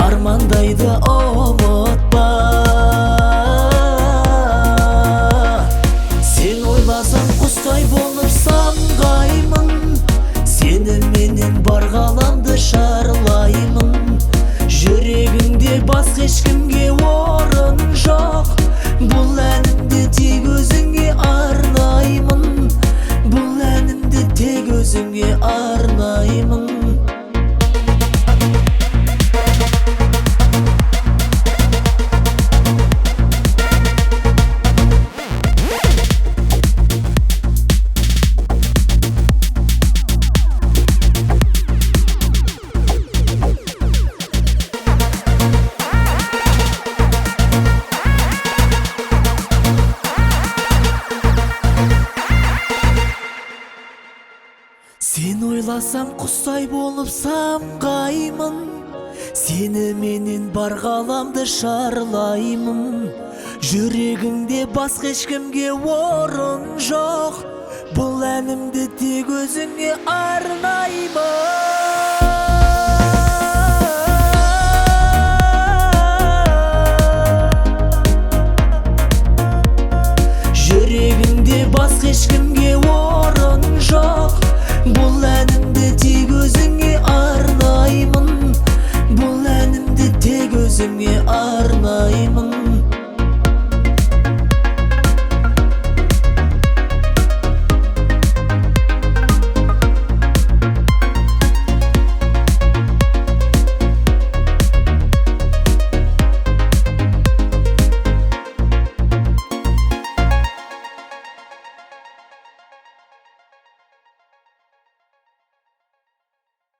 армандайды ұмытпа. Сен ойласаң құстай болып самғаймын, сені менен бар ғаламды шарлаймын. Жүрегіңде басқа ешкімге орын жоқ, бұл әнімді тек өзіңе арнаймын. Бұл әнімді тек өзіңе арнаймын. Сен ойласам құстай болып самғаймын, сені менен бар ғаламды шарлаймын. Жүрегіңде басқа ешкімге орын жоқ, бұл әнімді тек өзіңе арнаймын.